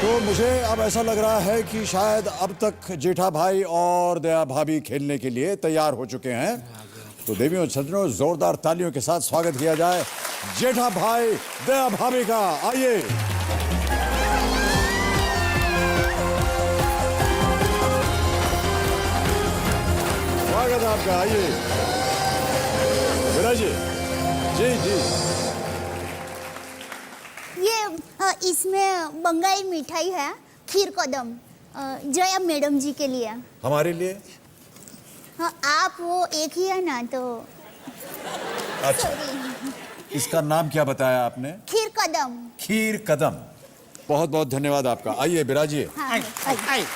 तो मुझे अब ऐसा लग रहा है कि शायद अब तक जेठा भाई और दया भाभी खेलने के लिए तैयार हो चुके हैं। तो देवियों सज्जनों, जोरदार तालियों के साथ स्वागत किया जाए जेठा भाई दया भाभी का। आइए। स्वागत आपका, आइए। विराज जी जी जी। ये इसमें बंगाली मिठाई है, खीर कदम, जया मैडम जी के लिए। हमारे लिए? हाँ, आप वो एक ही है ना, तो अच्छा। इसका नाम क्या बताया आपने? खीर कदम। खीर कदम। बहुत बहुत धन्यवाद आपका। आइए बिराजिए। हाँ, आइए।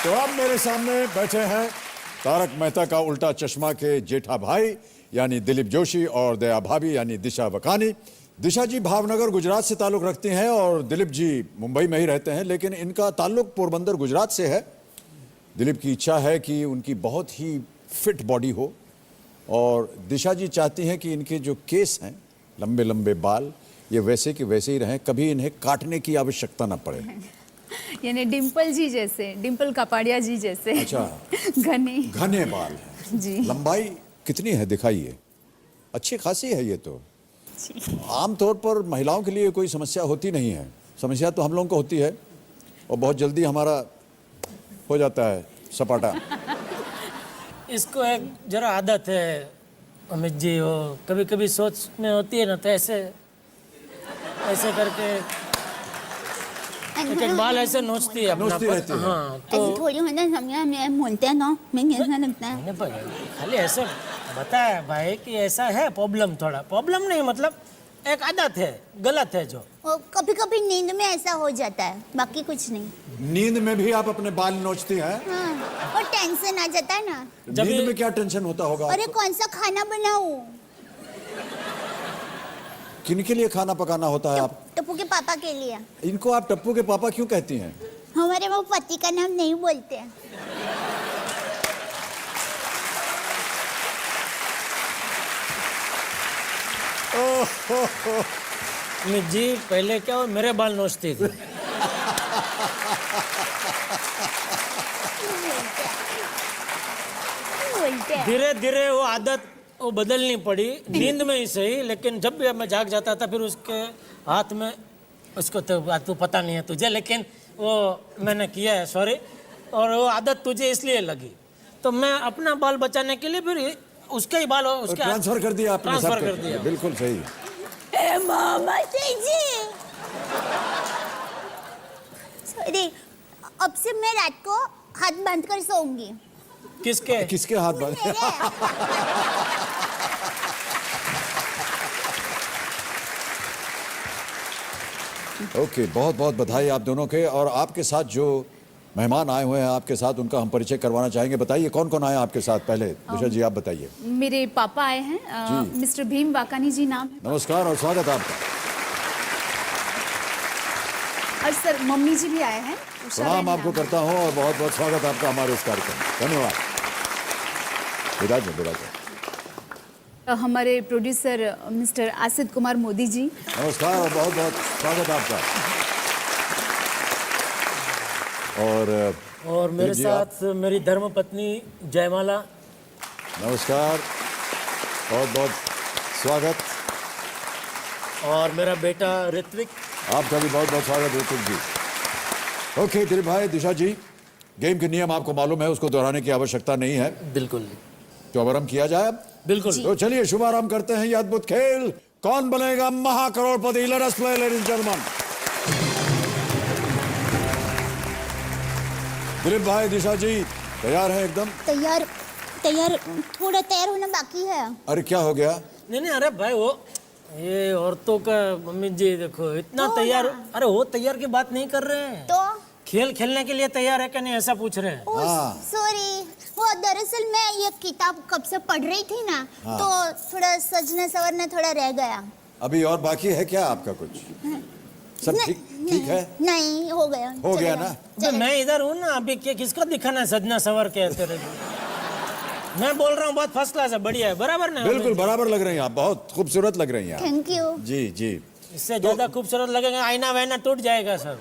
तो अब मेरे सामने बैठे हैं तारक मेहता का उल्टा चश्मा के जेठा भाई यानी दिलीप जोशी और दया भाभी यानी दिशा वकानी। दिशा जी भावनगर गुजरात से ताल्लुक रखती हैं और दिलीप जी मुंबई में ही रहते हैं, लेकिन इनका ताल्लुक पोरबंदर गुजरात से है। दिलीप की इच्छा है कि उनकी बहुत ही फिट बॉडी हो और दिशा जी चाहती हैं कि इनके जो केस हैं, लंबे लंबे बाल, ये वैसे कि वैसे ही रहें, कभी इन्हें काटने की आवश्यकता ना पड़े। यानी डिम्पल जी जैसे, डिम्पल कपाड़िया जी जैसे। अच्छा। घने घने बाल हैं जी। लंबाई कितनी है दिखाइए? अच्छी खासी है ये तो। आमतौर पर महिलाओं के लिए कोई समस्या होती नहीं है, समस्या तो हम लोगों को होती है और बहुत जल्दी हमारा हो जाता है सपाटा। इसको एक जरा आदत है अमित जी, वो कभी कभी सोच में होती है ना, तो ऐसे ऐसे करके एक बाल ऐसे नोचती है अपना नोचती रहती है। हाँ, ऐसे थोड़ी होना समझा, मैं बोलते हैं ना, मैं कैसा लगता है। मैंने खाली ऐसे बताया भाई कि ऐसा है प्रॉब्लम, थोड़ा प्रॉब्लम नहीं, मतलब एक आदत है, गलत है जो। कभी कभी नींद में ऐसा हो जाता है, बाकी कुछ नहीं। नींद में भी आप अपने बाल नोचती हैं? हाँ, और टेंशन आ जाता है ना। नींद में क्या टेंशन होता होगा? अरे कौन सा खाना बनाऊं? किनके लिए खाना पकाना होता है? आप टप्पू के पापा के लिए। इनको आप टप्पू के पापा क्यों कहती हैं? हमारे वो पति का नाम नहीं बोलते हैं। अमित जी पहले क्या वो मेरे बाल नोचती थी। धीरे धीरे वो आदत वो बदलनी पड़ी, नींद में ही सही, लेकिन जब भी मैं जाग जाता था फिर उसके हाथ में, उसको तो पता नहीं है तुझे, लेकिन वो मैंने किया है, सॉरी। और वो आदत तुझे इसलिए लगी, तो मैं अपना बाल बचाने के लिए फिर उसके ही बाल उसके ट्रांसफर कर दिया आपने? ट्रांसफर कर दिया। बिल्कुल सही। मामा जी, सॉरी, अब से मैं रात को हाथ बांध कर सोऊंगी। किसके किसके हाथ बांध? ओके, बहुत बहुत बधाई आप दोनों के। और आपके साथ जो मेहमान आए हुए हैं आपके साथ, उनका हम परिचय करवाना चाहेंगे। बताइए कौन कौन आए आपके साथ? पहले दिशा जी आप बताइए। मेरे पापा आए हैं, मिस्टर भीम वाकानी जी नाम है। नमस्कार और स्वागत आपका। और सर मम्मी जी भी आए हैं। प्रणाम आपको करता हूँ और बहुत बहुत स्वागत आपका हमारे इस कार्यक्रम। धन्यवाद। विराज में विराज। हमारे प्रोड्यूसर मिस्टर आसिद कुमार मोदी जी। नमस्कार और बहुत बहुत स्वागत आपका। और मेरे साथ मेरी धर्मपत्नी जयमाला। नमस्कार, बहुत बहुत स्वागत। और मेरा बेटा ऋत्विक। आपका भी बहुत बहुत स्वागत ऋत्विक जी। ओके दिलीप भाई, दिशा जी, गेम के नियम आपको मालूम है, उसको दोहराने की आवश्यकता नहीं है। बिल्कुल। तो अब आरंभ किया जाए। बिल्कुल। तो चलिए शुभारंभ करते हैं ये अद्भुत खेल, कौन बनेगा महाकरोड़पति। Let us play ladies and gentleman. Dilip भाई, दिशा जी तैयार है? एकदम तैयार। तैयार, थोड़ा तैयार होना बाकी है। अरे क्या हो गया? नहीं, अरे भाई वो ये औरतों का, मम्मी जी देखो इतना तो तैयार, अरे वो तैयार की बात नहीं कर रहे हैं, तो खेल खेलने के लिए तैयार है क्या नहीं ऐसा पूछ रहे हैं। सॉरी, वो दरअसल मैं ये किताब कब से पढ़ रही थी ना, तो थोड़ा सजना सवरना थोड़ा रह गया। अभी और बाकी है क्या आपका कुछ? सब ठीक है? नहीं, हो गया। हो गया ना? मैं इधर हूँ ना, अभी किसको दिखाना है सजना सवर के तेरे? मैं बोल रहा हूँ बहुत फर्स्ट क्लास है, बढ़िया है, बराबर ना? बिल्कुल बराबर लग रही हैं आप, बहुत खूबसूरत लग रही हैं आप। Thank you. जी जी। इससे ज्यादा खूबसूरत लगेगा, आईना वाइना टूट जाएगा सब।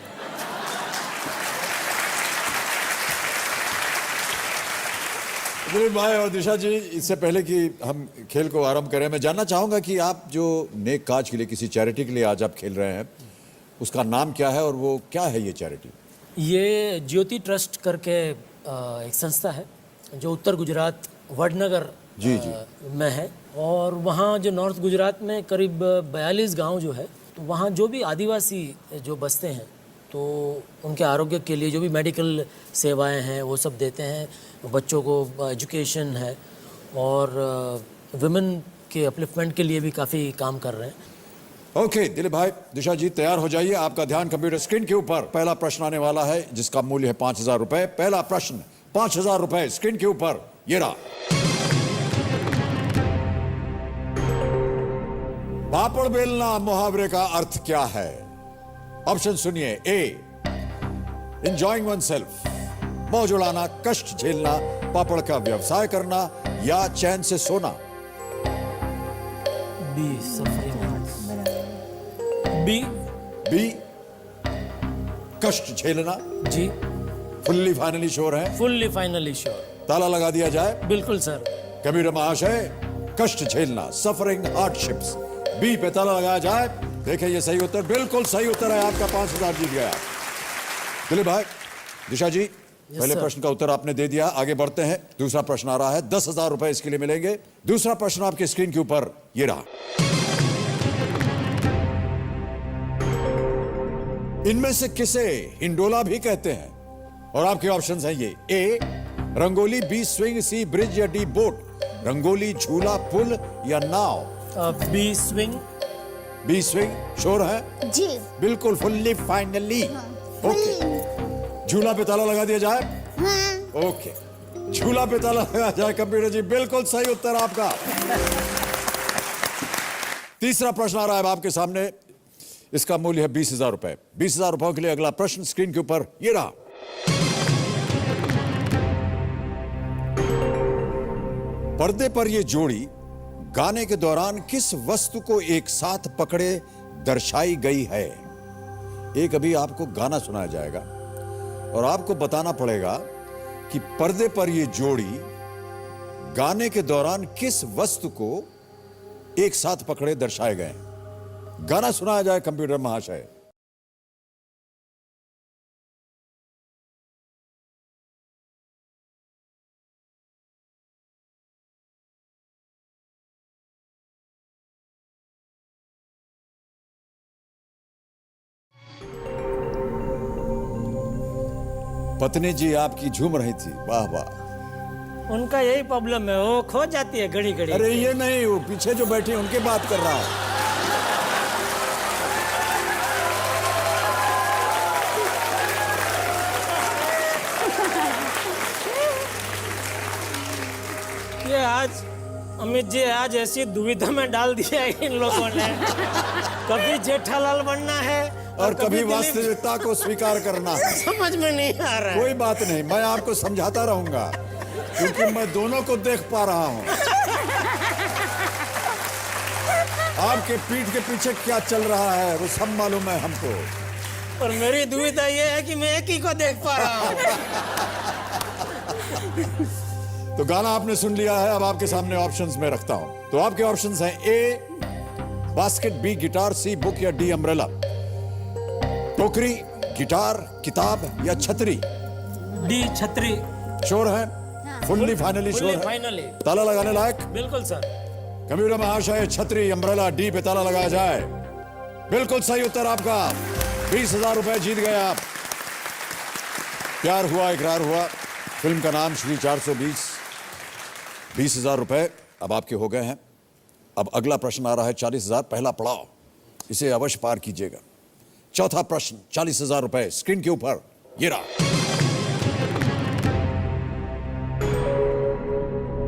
दिलीप भाई और दिशा जी, इससे पहले कि हम खेल को आरंभ करें, मैं जानना चाहूंगा कि आप जो नेक काज के लिए, किसी चैरिटी के लिए आज आप खेल रहे हैं, उसका नाम क्या है और वो क्या है ये चैरिटी? ये ज्योति ट्रस्ट करके एक संस्था है जो उत्तर गुजरात वडनगर जी, जी। में है। और वहाँ जो नॉर्थ गुजरात में करीब 42 गांव जो है, तो वहाँ जो भी आदिवासी जो बसते हैं, तो उनके आरोग्य के लिए जो भी मेडिकल सेवाएं हैं वो सब देते हैं। बच्चों को एजुकेशन है और वुमेन के अपलिफ्टमेंट के लिए भी काफ़ी काम कर रहे हैं। ओके दिलीप भाई, दिशा जी तैयार हो जाइए, आपका ध्यान कंप्यूटर स्क्रीन के ऊपर। पहला प्रश्न आने वाला है जिसका मूल्य है 5,000 रुपए। पहला प्रश्न 5,000 रुपए स्क्रीन के ऊपर, ये रहा। पापड़ बेलना मुहावरे का अर्थ क्या है? ऑप्शन सुनिए। ए, एंजॉइंग वन सेल्फ, मौज उड़ाना, कष्ट झेलना, पापड़ का व्यवसाय करना, या चैन से सोना। B, suffering. बी। बी, कष्ट झेलना। जी, फुल्ली फाइनली श्योर है? Fully finally sure. ताला लगा दिया जाए? बिल्कुल सर। कबीर महाशय, कष्ट झेलना, सफरिंग, हार्डशिप्स, बी पे ताला लगाया जाए। देखिए ये सही उत्तर, बिल्कुल सही उत्तर है आपका। 5,000 जीत गया दिलीप भाई। दिशा जी, पहले प्रश्न का उत्तर आपने दे दिया, आगे बढ़ते हैं। दूसरा प्रश्न आ रहा है, 10,000 रुपए इसके लिए मिलेंगे। दूसरा प्रश्न आपके स्क्रीन के ऊपर, ये रहा। इनमें से किसे हिंडोला भी कहते हैं? और आपके ऑप्शंस हैं ये। A, rangoli, B, swing, C, bridge, या डी, बोट। रंगोली, झूला, पुल, या नाव। B, swing. B, swing sure है? जी। बिल्कुल फुल्ली फाइनली। ओके, झूला पे ताला लगा दिया जाए? हाँ। ओके, झूला पे ताला लगा जाए। कंप्यूटर जी, बिल्कुल सही उत्तर आपका। तीसरा प्रश्न आ रहा है आपके सामने, इसका मूल्य है 20,000 रुपए। 20,000 रुपयों के लिए अगला प्रश्न स्क्रीन के ऊपर, ये रहा। पर्दे पर ये जोड़ी गाने के दौरान किस वस्तु को एक साथ पकड़े दर्शाई गई है? एक अभी आपको गाना सुनाया जाएगा और आपको बताना पड़ेगा कि पर्दे पर ये जोड़ी गाने के दौरान किस वस्तु को एक साथ पकड़े दर्शाए गए हैं। गाना सुनाया जाए कंप्यूटर महाशय। पत्नी जी आपकी झूम रही थी, वाह वाह। उनका यही प्रॉब्लम है, वो खो जाती है घड़ी घड़ी। अरे ये नहीं, वो पीछे जो बैठी उनकी बात कर रहा है। ये आज अमित जी आज ऐसी दुविधा में डाल दिया है इन लोगों ने। कभी जेठालाल बनना है और कभी वास्तविकता को स्वीकार करना है। समझ में नहीं आ रहा है। कोई बात नहीं, मैं आपको समझाता रहूंगा क्योंकि मैं दोनों को देख पा रहा हूं। आपके पीठ के पीछे क्या चल रहा है वो सब मालूम है हमको। और मेरी दुविधा ये है कि मैं एक ही को देख पा रहा हूं। तो गाना आपने सुन लिया है, अब आपके सामने ऑप्शंस में रखता हूं। तो आपके ऑप्शंस हैं A basket, B guitar, C book, या डी अम्ब्रेला। टोकरी, गिटार, किताब, या छतरी। डी छतरी। श्योर है? फुल्ली फाइनली श्योर है? फाइनली। ताला लगाने लायक? बिल्कुल सर। कंप्यूटर महाशय, छतरी, अम्ब्रेला, डी पे ताला लगाया जाए। बिल्कुल सही उत्तर आपका। 20,000 रुपए जीत गए आप। प्यार हुआ, इकरार हुआ। फिल्म का नाम श्री 420। 20,000 रुपए अब आपके हो गए हैं। अब अगला प्रश्न आ रहा है 40,000, पहला पड़ाव, इसे अवश्य पार कीजिएगा। चौथा प्रश्न 40,000 रुपए स्क्रीन के ऊपर, ये रहा।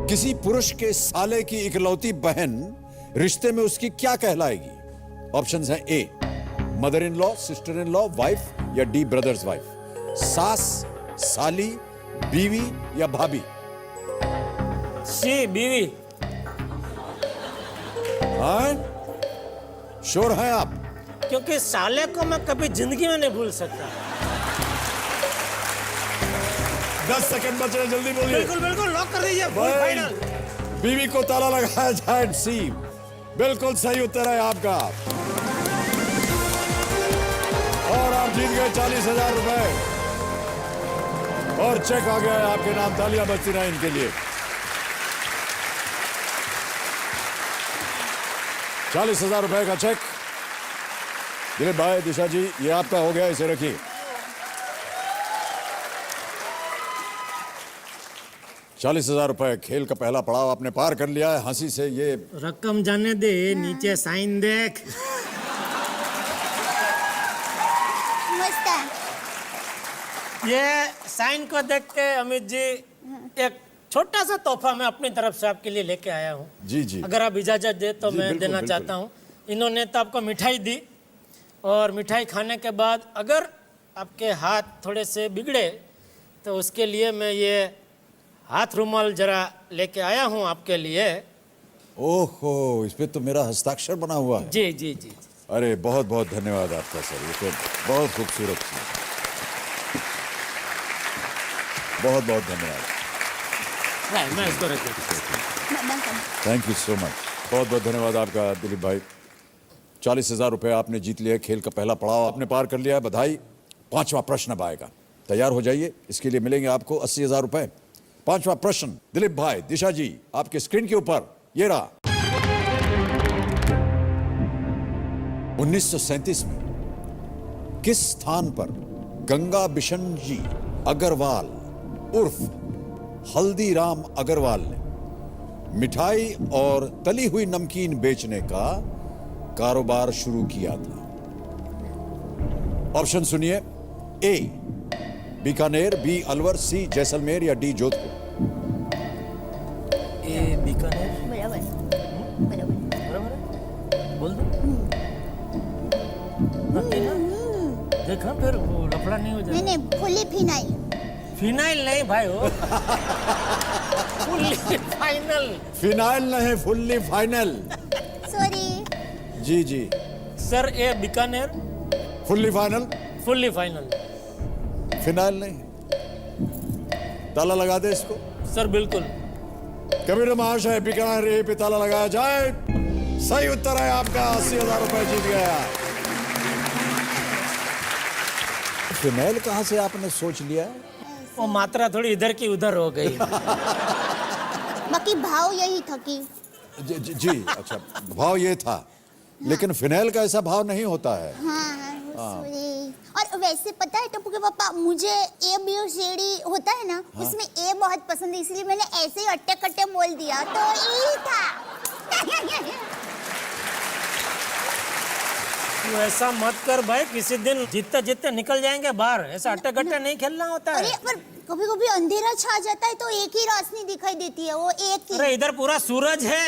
किसी पुरुष के साले की इकलौती बहन रिश्ते में उसकी क्या कहलाएगी? ऑप्शंस हैं a mother in law, sister in law, wife, या डी ब्रदर्स वाइफ। सास, साली, बीवी, या भाभी। सी बीवी। हाँ श्योर हैं आप? क्योंकि साले को मैं कभी जिंदगी में नहीं भूल सकता। 10 सेकंड बच रहे, जल्दी बोलिए। बिल्कुल बिल्कुल लॉक कर दीजिए, भाई, फाइनल। बीवी को ताला लगाया जाए, सी बिल्कुल सही उत्तर है आपका। और आप जीत गए 40,000 रुपए और चेक आ गया है आपके नाम। तालियां बजती रहें इनके लिए। 40,000 रुपए का चेक। दिलीप भाई, दिशा जी, ये आपका हो गया, इसे रखिए। 40,000 रुपए। खेल का पहला पड़ाव आपने पार कर लिया है। हंसी से ये रकम जाने दे, नीचे साइन देख। मस्त है। ये साइन को देख के अमित जी एक छोटा सा तोहफा मैं अपनी तरफ से आपके लिए लेके आया हूँ। जी जी अगर आप इजाजत दे तो जी, मैं बिल्कुल, देना बिल्कुल। चाहता हूँ। इन्होंने तो आपको मिठाई दी और मिठाई खाने के बाद अगर आपके हाथ थोड़े से बिगड़े तो उसके लिए मैं ये हाथ रुमाल जरा लेके आया हूँ आपके लिए। ओहो, इस पे तो मेरा हस्ताक्षर बना हुआ है। जी जी जी। अरे बहुत बहुत धन्यवाद आपका सर, ये तो बहुत खूबसूरत चीज। बहुत बहुत धन्यवाद। मैं इसको रख देता हूँ। Thank you so much. बहुत बहुत धन्यवाद आपका दिलीप भाई। 40,000 रुपए आपने जीत लिया। खेल का पहला पड़ाव आपने पार कर लिया है, बधाई। 5वां प्रश्न अब आएगा, तैयार हो जाइए। इसके लिए मिलेंगे आपको 80,000 रुपए। 5वां प्रश्न, दिलीप भाई, दिशा जी, आपके स्क्रीन के ऊपर ये रहा। 1937 में किस स्थान पर गंगा बिशन जी अग्रवाल उर्फ हल्दीराम अग्रवाल ने मिठाई और तली हुई नमकीन बेचने का कारोबार शुरू किया था? ऑप्शन सुनिए। ए बीकानेर, बी अलवर, सी जैसलमेर या डी जोधपुर। ए बीकानेर। बराबर बराबर। बराबर बोल दो। नक्की ना? देखा फिर वो लफड़ा नहीं हो नहीं जाए। नहीं, फुली फिनाइल। फिनाइल नहीं भाई हो। Fully final. फिनाइल नहीं, फुल्ली फाइनल। सॉरी। जी जी, सर ए Bikaner fully final. Fully final. Phenyl नहीं, ताला लगा दे इसको। सर बिल्कुल। कबीर महाशय, बीकानेर ए पे ताला लगाया जाए। सही उत्तर है आपका। 80,000 रुपए जीत गया। फिनाइल कहां से आपने सोच लिया? वो मात्रा थोड़ी इधर की उधर हो गई। बाकी भाव यही था कि जी अच्छा, भाव ये था, लेकिन फिनाइल का ऐसा भाव नहीं होता है। हाँ, सॉरी। और वैसे पता है टप्पू के पापा, मुझे ए बी और सी डी होता है ना, उसमें ए बहुत पसंद है, इसलिए मैंने ऐसे ही अट्टे कट्टे बोल दिया तो ई था। तू ऐसा मत कर भाई, किसी दिन जीतते जीतते निकल जाएंगे बाहर। ऐसा अट्टे कट्टे नहीं खेलना होता अरे है। पर कभी कभी अंधेरा छा जाता है तो एक ही रोशनी दिखाई देती है, वो एक ही। अरे इधर पूरा सूरज है।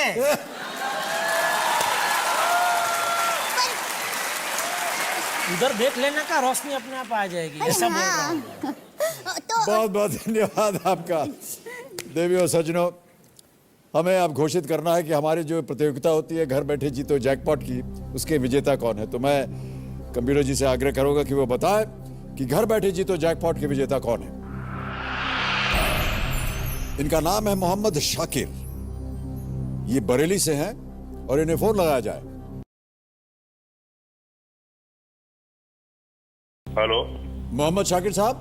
इधर देख लेना का रोशनी अपने आप आ जाएगी। ऐसा बोल रहा हूँ। तो बहुत बहुत धन्यवाद आपका। देवी और सज्जनों, हमें अब घोषित करना है कि हमारी जो प्रतियोगिता होती है घर बैठे जीतो जैकपॉट की, उसके विजेता कौन है। तो मैं कंप्यूटर जी से आग्रह करूंगा कि वो बताए कि घर बैठे जीतो जैकपॉट के विजेता कौन है। इनका नाम है मोहम्मद शाकिर। ये बरेली से हैं और इन्हें फोन लगाया जाए। हेलो। मोहम्मद शाकिर साहब।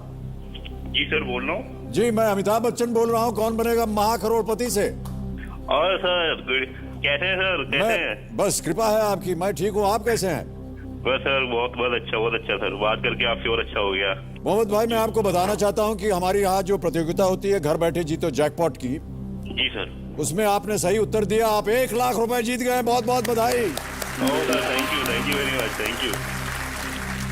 जी सर, बोल रहा हूँ। जी, मैं अमिताभ बच्चन बोल रहा हूँ, कौन बनेगा महाकरोड़पति से। और सर कैसे हैं सर, कैसे हैं? मैं बस कृपा है आपकी, मैं ठीक हूँ। आप कैसे हैं? बस सर बहुत बहुत अच्छा सर, बात करके आपसे और अच्छा हो गया। मोहम्मद भाई, मैं आपको बताना चाहता हूँ कि हमारी यहाँ जो प्रतियोगिता होती है घर बैठे जीतो जैकपॉट की, जी सर। उसमें आपने सही उत्तर दिया। आप 1 लाख रुपए जीत गए। बहुत बहुत बधाई। Sir thank you very much, thank you.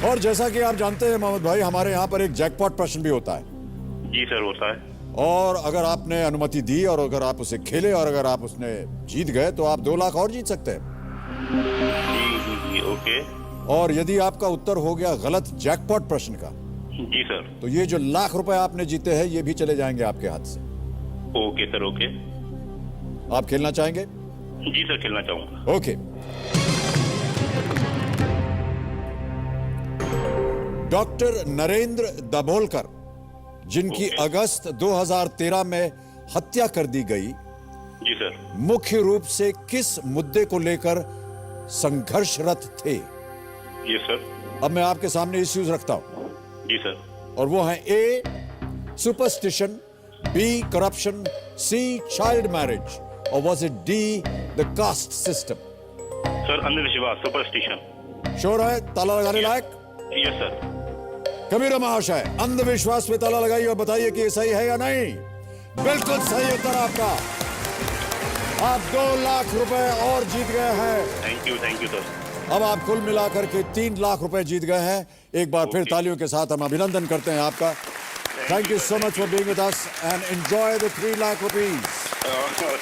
और जैसा कि आप जानते हैं मोहम्मद भाई, हमारे यहाँ पर एक जैकपॉट प्रश्न भी होता है। जी सर, होता है। और अगर आपने अनुमति दी और अगर आप उसे खेले और अगर आप उसने जीत गए तो आप 2 लाख और जीत सकते हैं। जी ओके। और यदि आपका उत्तर हो गया गलत जैकपॉट प्रश्न का, जी सर। तो ये जो लाख रुपए आपने जीते हैं ये भी चले जाएंगे आपके हाथ से। Okay sir, okay. आप खेलना चाहेंगे? जी सर, खेलना चाहूंगा। ओके। डॉक्टर नरेंद्र दाभोलकर, जिनकी ओके। अगस्त 2013 में हत्या कर दी गई, जी सर। मुख्य रूप से किस मुद्दे को लेकर संघर्षरत थे? ये सर। अब मैं आपके सामने इश्यूज रखता हूं, जी सर। और वो हैं ए सुपरस्टिशन, बी करप्शन, सी चाइल्ड मैरिज, और was it D the caste system? Sir अंधविश्वास, सुपरस्टिशन। श्योर है? ताला लगाने लायक? Yes sir. कबीर महाशय, अंधविश्वास पे ताला लगाइए और बताइए कि ये सही है या नहीं। बिल्कुल सही उत्तर आपका। आप 2 लाख रुपए और जीत गए हैं। Thank you sir. अब आप कुल मिलाकर के 3 लाख रुपए जीत गए हैं। एक बार फिर तालियों के साथ हम अभिनंदन करते हैं आपका। Thank you so much for being with us and enjoy the 3 lakh rupees.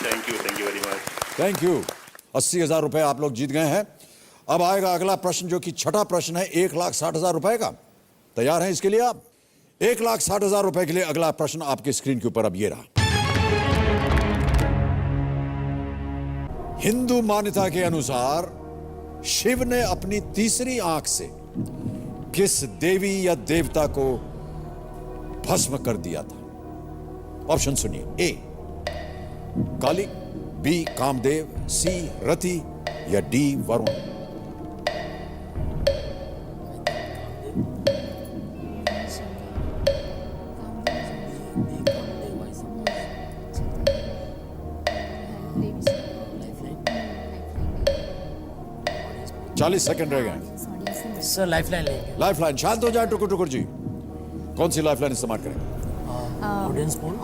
Thank you very much. Thank you. 80,000 रुपए आप लोग जीत गए हैं। अब आएगा अगला प्रश्न, जो कि छठा प्रश्न है 1,60,000 रुपए का। तैयार हैं इसके लिए आप? 1,60,000 रुपए के लिए अगला प्रश्न आपकी स्क्रीन के ऊपर अब ये रहा। हिंदू मान्यता के अनुसार शिव ने अपनी तीसरी आंख से किस देवी या देवता को भस्म कर दिया था? ऑप्शन सुनिए। ए काली, बी कामदेव, सी रति, या डी वरुण? चालीस सेकंड रह गए। सर लाइफलाइन लेंगे। लाइफलाइन, शांत हो जाए टुकुर टुकुर जी। कौन सी लाइफलाइन इस्तेमाल करें? Audience poll.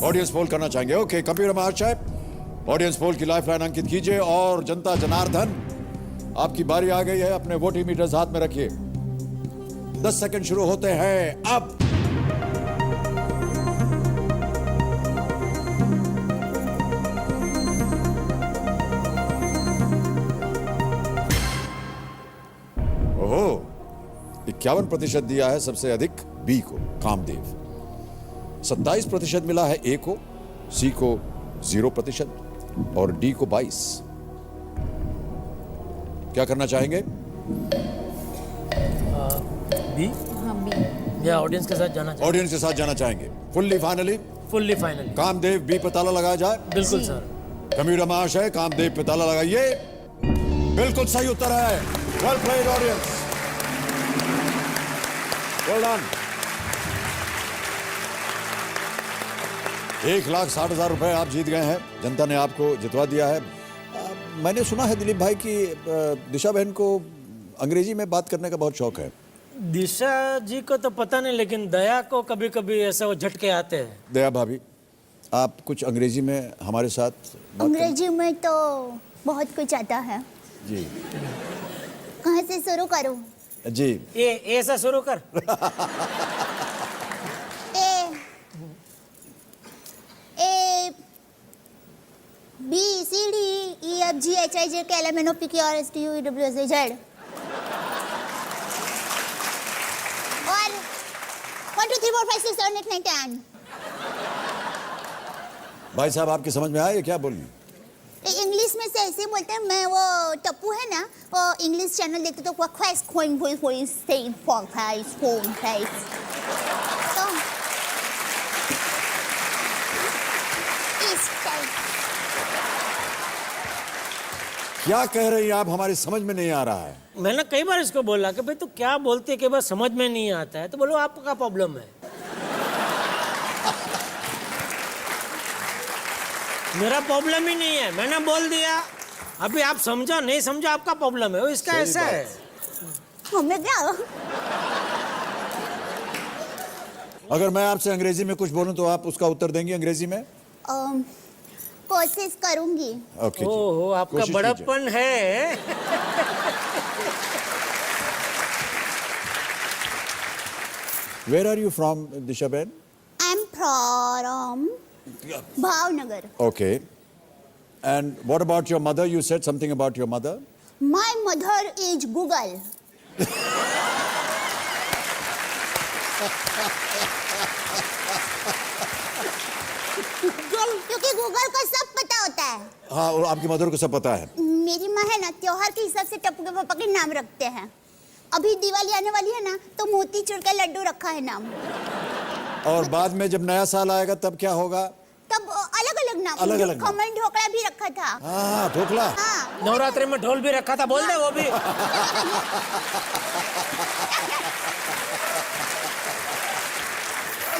ऑडियंस पोल करना चाहेंगे? ओके, कंप्यूटर महाशय ऑडियंस पोल की लाइफलाइन अंकित कीजिए। और जनता जनार्दन, आपकी बारी आ गई है। अपने वोटिंग मीटर्स हाथ में रखिए। 10 सेकंड शुरू होते हैं अब। ओहो, 51% दिया है सबसे अधिक बी को, कामदेव। 27% मिला है ए को, सी को 0% और डी को 22। क्या करना चाहेंगे? बी। या ऑडियंस के साथ जाना चाहिए? ऑडियंस के साथ जाना चाहेंगे? Fully finally? Fully finally. Kamdev B पे ताला लगाया जाए? बिल्कुल सर। कम्यूटर महाशय, कामदेव पे ताला लगाइए। बिल्कुल सही उत्तर है। Well played audience, well done. 1,60,000 रुपए आप जीत गए हैं। जनता ने आपको जितवा दिया है। मैंने सुना है दिलीप भाई की दिशा बहन को अंग्रेजी में बात करने का बहुत शौक है। दिशा जी को तो पता नहीं, लेकिन दया को कभी कभी ऐसा वो झटके आते हैं। दया भाभी, आप कुछ अंग्रेजी में हमारे साथ बात अंग्रेजी में तो बहुत कुछ आता है। जी कहाँ से शुरू करूँ? जी। ये ऐसा शुरू कर। A A B C D E F G H I J K L M N O P Q R S T U W S A Z और 1 2 3 4 5 6 7 8 9 10। भाई साहब, आपकी समझ में आया क्या बोलिए? इंग्लिश में से ऐसे बोलते हैं। मैं वो टप्पू है ना, वो इंग्लिश चैनल देखते तो वो क्वेस कोइन voice voice same fall price phone price. तो इस टाइप। क्या कह रही हैं आप? हमारी समझ में नहीं आ रहा है। मैंने कई बार इसको बोला कि भाई तू क्या बोलते है, कई बार समझ में नहीं आता है। तो बोलो आपका प्रॉब्लम है, मेरा प्रॉब्लम ही नहीं है। मैंने बोल दिया, अभी आप समझो नहीं समझो आपका प्रॉब्लम है। वो इसका ऐसा है। हमें क्या? अगर मैं आपसे अंग्रेजी में कुछ बोलूं तो आप उसका उत्तर देंगी अंग्रेजी में? कोशिश करूंगी। ओके। ओहो, आपका कोशिश बड़प्पन है। वेयर आर यू फ्रॉम दिशा बहन? I am from Bhavnagar. Okay. And what about your mother? You said something about your mother. My mother is Google. क्योंकि गूगल को सब पता होता है। हाँ, और आपकी मदर को सब पता है। मेरी माँ है ना, त्योहार के हिसाब से टप्पू के पापा के नाम रखते हैं। अभी दिवाली आने वाली है ना, तो मोतीचूर का लड्डू रखा है नाम। और बाद में जब नया साल आएगा तब क्या होगा? तब अलग अलग नाम। अलग-अलग नाम। खमन ढोकला भी रखा था। हाँ, ढोकला। हाँ, नवरात्रि में ढोल भी रखा था, बोल दे वो भी।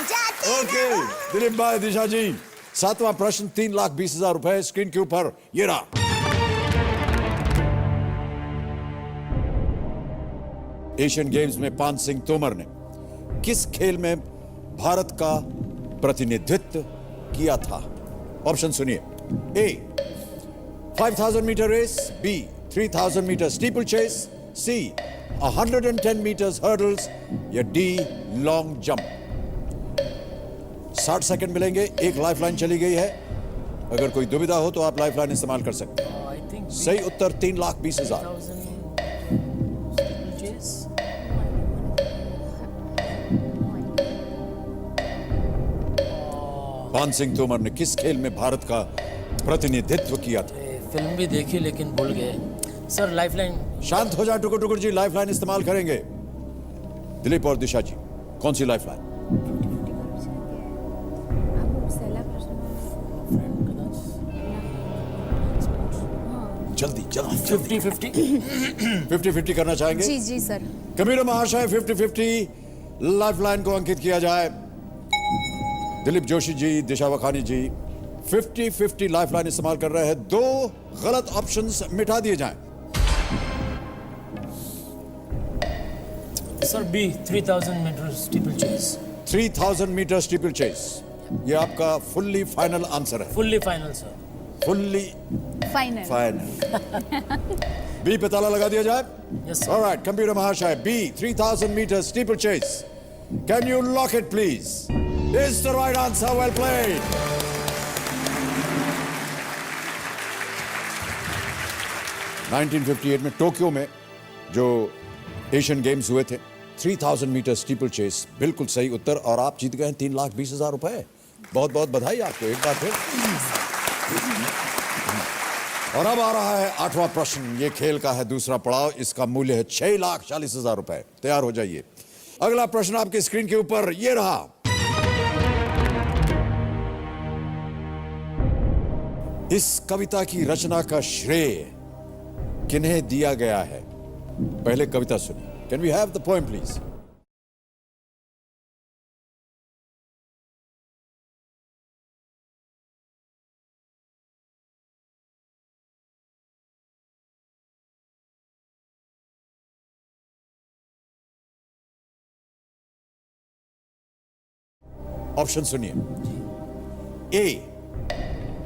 जाते ओके रहो। दिलीप भाई, दिशा जी, 7वां प्रश्न 3,20,000 रुपए स्क्रीन के ऊपर ये रहा। एशियन गेम्स में पान सिंह तोमर ने किस खेल में भारत का प्रतिनिधित्व किया था? ऑप्शन सुनिए। A 5,000 metre race, B 3,000 metre steeplechase, C 110 metres hurdles या डी लॉन्ग जंप। 60 सेकंड मिलेंगे। एक लाइफलाइन चली गई है, अगर कोई दुविधा हो तो आप लाइफलाइन इस्तेमाल कर सकते हैं। आई थिंक सही उत्तर 3,20,000। पान सिंह तोमर ने किस खेल में भारत का प्रतिनिधित्व किया था? फिल्म भी देखी लेकिन भूल गए सर। लाइफलाइन। शांत हो जाए टुकुर टुकुर जी, लाइफलाइन इस्तेमाल करेंगे। दिलीप और दिशा जी, कौन सी लाइफलाइन? जल्दी जल्दी 50-50। 50-50 करना चाहेंगे? जी जी सर। कबीर महाशय 50-50 लाइफलाइन को अंकित किया जाए। दिलीप जोशी जी, दिशा वखानी जी 50-50 लाइफलाइन इस्तेमाल कर रहे हैं। 2 गलत ऑप्शंस मिटा दिए जाएं। Sir B 3,000 metre steeplechase. 3,000 metre steeplechase, ये आपका फुल्ली फाइनल आंसर है। Fully final sir. Fully final. Final. B पे ताला लगा दिया जाए। Yes, sir. ऑलराइट, कंप्यूटर महाशय, B 3,000 metre steeplechase, can you lock it please? Is the right answer. Well played. (1958) में टोक्यो में जो एशियन गेम्स हुए थे, 3,000 मीटर स्टीपल चेस बिल्कुल सही उत्तर, और आप जीत गए हैं 3,20,000 रुपए। बहुत बहुत बधाई आपको एक बार फिर। और अब आ रहा है 8वां प्रश्न। ये खेल का है दूसरा पड़ाव, इसका मूल्य है 6,40,000 रुपए। तैयार हो जाइए। अगला प्रश्न आपके स्क्रीन के ऊपर ये रहा। इस कविता की रचना का श्रेय किन्हें दिया गया है? पहले कविता सुनिए। Can we have the poem please? Option सुनिए। A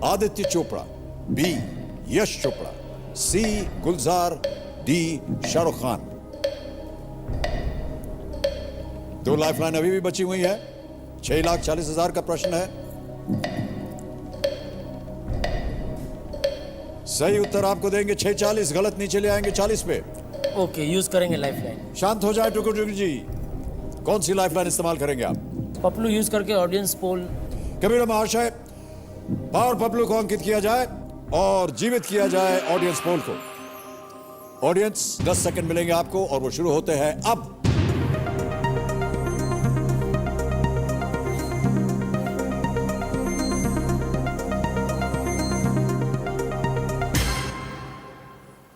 Aditya Chopra, B Yash Chopra, C Gulzar, D Shahrukh Khan. 2 lifeline अभी भी बची हुई है। 6,40,000 का प्रश्न है। सही उत्तर आपको देंगे 6,40, गलत नीचे ले आएंगे 40 पे। ओके, यूज करेंगे लाइफलाइन। शांत हो जाए टुकुर टुकुर जी। कौन सी लाइफलाइन इस्तेमाल करेंगे आप? पपलू यूज करके ऑडियंस पोल। कबीर महाशय, पावर पपलू को अंकित किया जाए और जीवित किया जाए ऑडियंस पोल को। ऑडियंस 10 सेकंड मिलेंगे आपको और वो शुरू होते हैं अब।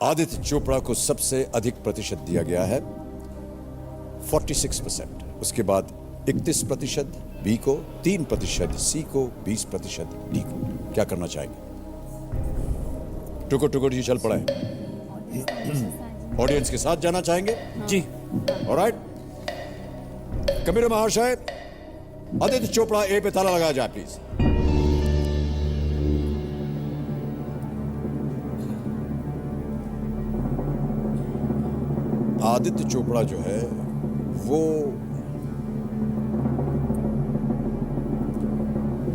आदित्य चोपड़ा को सबसे अधिक प्रतिशत दिया गया है 46%। उसके बाद 31%, बी को 3%, सी को 20%, डी को। क्या करना चाहेंगे? टुकुर टुकुर जी चल पड़े। ऑडियंस के साथ जाना चाहेंगे? जी। ऑलराइट, कबीर महाशय, आदित्य चोपड़ा ए पे ताला लगाया जाए प्लीज। आदित्य चोपड़ा जो है वो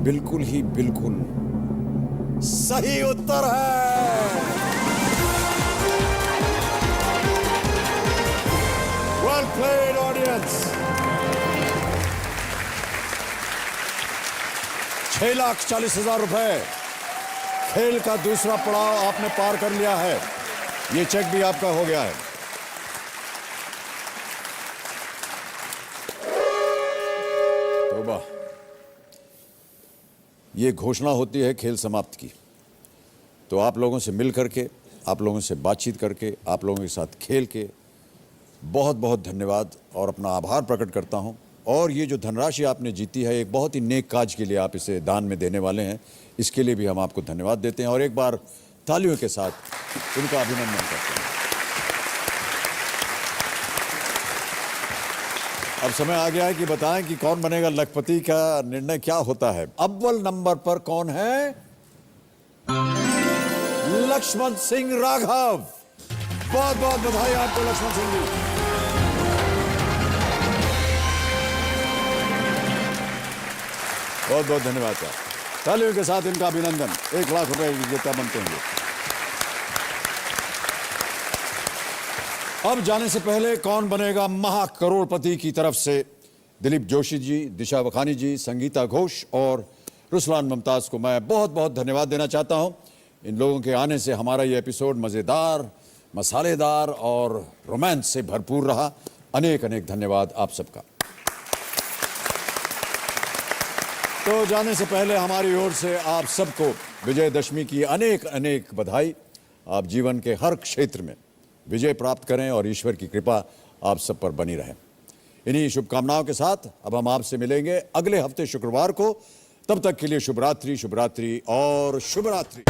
बिल्कुल ही बिल्कुल सही उत्तर है। Well played audience. 6,40,000 रुपए खेल का दूसरा पड़ाव आपने पार कर लिया है। ये चेक भी आपका हो गया है। तौबा, ये घोषणा होती है खेल समाप्त की। तो आप लोगों से मिल करके, आप लोगों से बातचीत करके, आप लोगों के साथ खेल के बहुत बहुत धन्यवाद और अपना आभार प्रकट करता हूं। और ये जो धनराशि आपने जीती है, एक बहुत ही नेक काज के लिए आप इसे दान में देने वाले हैं, इसके लिए भी हम आपको धन्यवाद देते हैं और एक बार तालियों के साथ उनका अभिनंदन करते हैं। अब समय आ गया है कि बताएं कि कौन बनेगा लखपति, का निर्णय क्या होता है। अव्वल नंबर पर कौन है? लक्ष्मण सिंह राघव। बहुत बहुत बधाई आपको लक्ष्मण सिंह जी। बहुत बहुत धन्यवाद सर। तालियों के साथ इनका अभिनंदन। 1 लाख रुपए विजेता बनते हैं। अब जाने से पहले कौन बनेगा महाकरोड़पति की तरफ से दिलीप जोशी जी, दिशा वखानी जी, संगीता घोष और रुसलान मुमताज को मैं बहुत बहुत धन्यवाद देना चाहता हूं। इन लोगों के आने से हमारा ये एपिसोड मजेदार, मसालेदार और रोमांस से भरपूर रहा। अनेक अनेक धन्यवाद आप सबका। तो जाने से पहले हमारी ओर से आप सबको विजयदशमी की अनेक अनेक बधाई। आप जीवन के हर क्षेत्र में विजय प्राप्त करें और ईश्वर की कृपा आप सब पर बनी रहे। इन्हीं शुभकामनाओं के साथ अब हम आपसे मिलेंगे अगले हफ्ते शुक्रवार को। तब तक के लिए शुभ रात्रि, शुभ रात्रि और शुभ रात्रि।